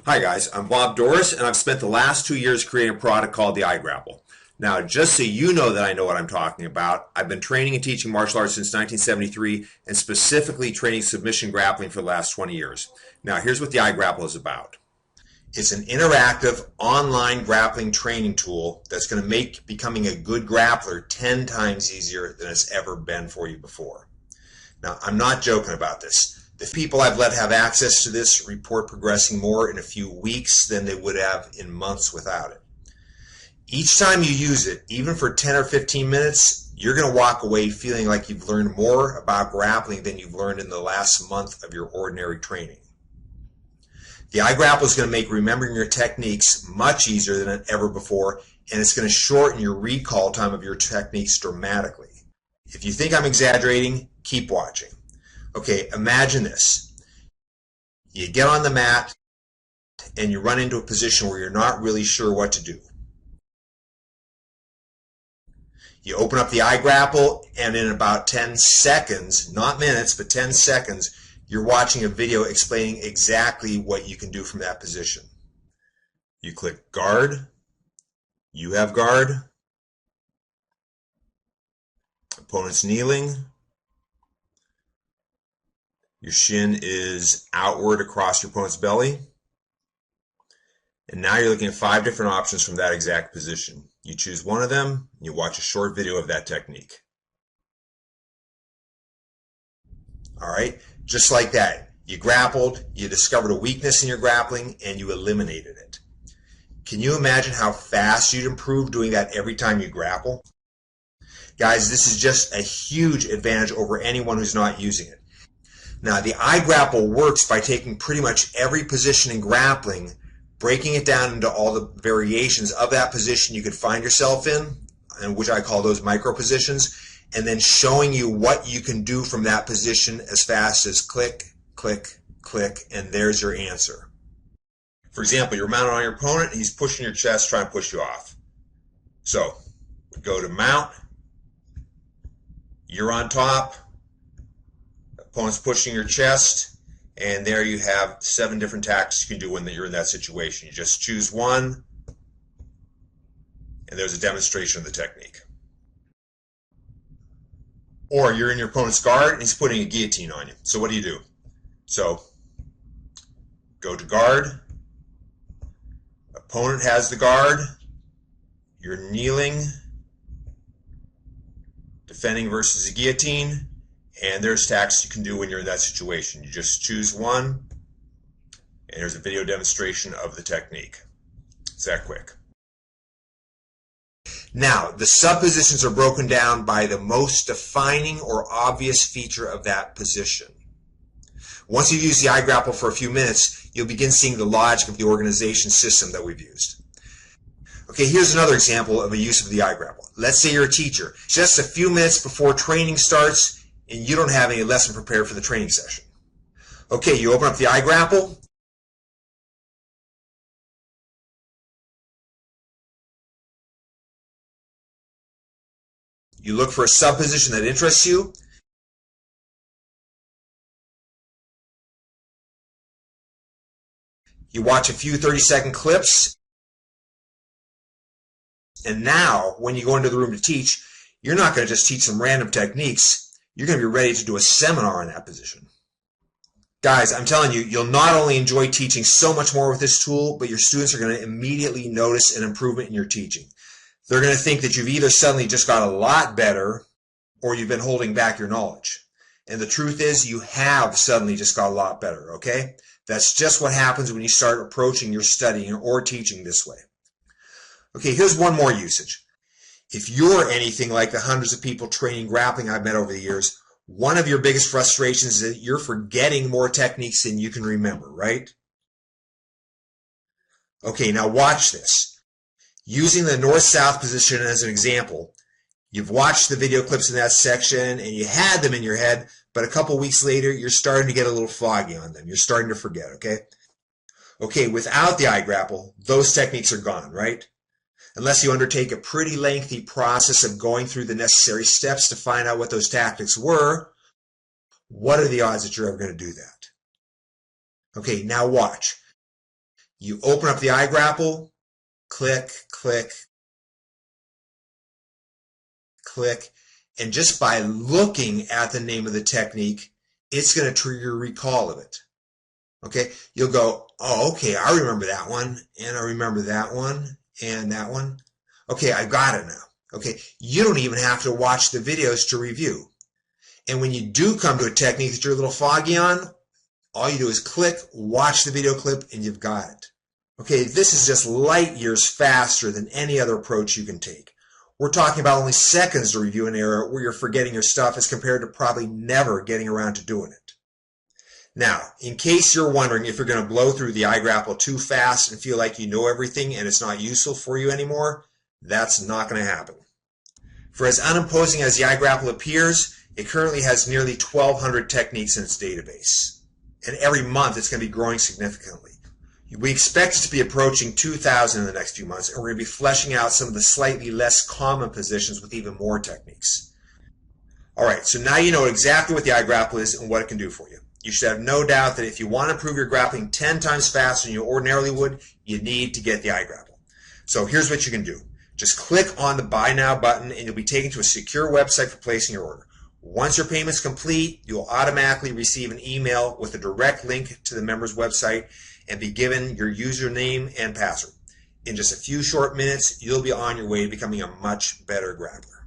Hi guys, I'm Bob Doris and I've spent the last 2 years creating a product called the iGrapple. Now, just so you know that I know what I'm talking about, I've been training and teaching martial arts since 1973 and specifically training submission grappling for the last 20 years. Now, here's what the iGrapple is about. It's an interactive online grappling training tool that's going to make becoming a good grappler 10 times easier than it's ever been for you before. Now, I'm not joking about this. The people I've let have access to this report progressing more in a few weeks than they would have in months without it. Each time you use it, even for 10 or 15 minutes, you're going to walk away feeling like you've learned more about grappling than you've learned in the last month of your ordinary training. The iGrapple is going to make remembering your techniques much easier than ever before, and it's going to shorten your recall time of your techniques dramatically. If you think I'm exaggerating, keep watching. Okay, imagine this. You get on the mat and you run into a position where you're not really sure what to do. You open up the iGrapple and in about 10 seconds, not minutes, but 10 seconds, you're watching a video explaining exactly what you can do from that position. You click guard, you have guard, opponent's kneeling, your shin is outward across your opponent's belly. And now you're looking at 5 different options from that exact position. You choose one of them, and you watch a short video of that technique. All right, just like that. You grappled, you discovered a weakness in your grappling, and you eliminated it. Can you imagine how fast you'd improve doing that every time you grapple? Guys, this is just a huge advantage over anyone who's not using it. Now, the iGrapple works by taking pretty much every position in grappling, breaking it down into all the variations of that position you could find yourself in, and which I call those micro positions, and then showing you what you can do from that position as fast as click, click, click, and there's your answer. For example, you're mounted on your opponent, and he's pushing your chest, trying to push you off. So, we go to mount, you're on top, opponent's pushing your chest, and there you have 7 different tactics you can do when you're in that situation. You just choose one, and there's a demonstration of the technique. Or you're in your opponent's guard, and he's putting a guillotine on you. So what do? So, go to guard, opponent has the guard, you're kneeling, defending versus a guillotine, and there's tactics you can do when you're in that situation. You just choose one, and there's a video demonstration of the technique. It's that quick. Now, the sub-positions are broken down by the most defining or obvious feature of that position. Once you've used the iGrapple for a few minutes, you'll begin seeing the logic of the organization system that we've used. Okay, here's another example of a use of the iGrapple. Let's say you're a teacher. Just a few minutes before training starts, and you don't have any lesson prepared for the training session. Okay, you open up the iGrapple. You look for a sub-position that interests you. You watch a few 30-second clips. And now, when you go into the room to teach, you're not going to just teach some random techniques. You're going to be ready to do a seminar in that position. Guys, I'm telling you, you'll not only enjoy teaching so much more with this tool, but your students are going to immediately notice an improvement in your teaching. They're going to think that you've either suddenly just got a lot better or you've been holding back your knowledge. And the truth is, you have suddenly just got a lot better, okay? That's just what happens when you start approaching your studying or teaching this way. Okay, here's one more usage. If you're anything like the hundreds of people training grappling I've met over the years, one of your biggest frustrations is that you're forgetting more techniques than you can remember, right? Okay, now watch this. Using the north-south position as an example, you've watched the video clips in that section and you had them in your head, but a couple weeks later, you're starting to get a little foggy on them. You're starting to forget, okay? Okay, without the iGrapple, those techniques are gone, right? Unless you undertake a pretty lengthy process of going through the necessary steps to find out what those tactics were, what are the odds that you're ever going to do that? Okay, now watch. You open up the iGrapple, click, click, click, and just by looking at the name of the technique, it's going to trigger recall of it. Okay, you'll go, oh, okay, I remember that one, and I remember that one, and that one. Okay, I got it now. Okay, you don't even have to watch the videos to review. And when you do come to a technique that you're a little foggy on, all you do is click, watch the video clip, and you've got it. Okay, this is just light years faster than any other approach you can take. We're talking about only seconds to review an area where you're forgetting your stuff as compared to probably never getting around to doing it. Now, in case you're wondering if you're going to blow through the iGrapple too fast and feel like you know everything and it's not useful for you anymore, that's not going to happen. For as unimposing as the iGrapple appears, it currently has nearly 1,200 techniques in its database. And every month it's going to be growing significantly. We expect it to be approaching 2,000 in the next few months, and we're going to be fleshing out some of the slightly less common positions with even more techniques. Alright, so now you know exactly what the iGrapple is and what it can do for you. You should have no doubt that if you want to improve your grappling 10 times faster than you ordinarily would, you need to get the iGrapple. So here's what you can do. Just click on the Buy Now button and you'll be taken to a secure website for placing your order. Once your payment's complete, you'll automatically receive an email with a direct link to the member's website and be given your username and password. In just a few short minutes, you'll be on your way to becoming a much better grappler.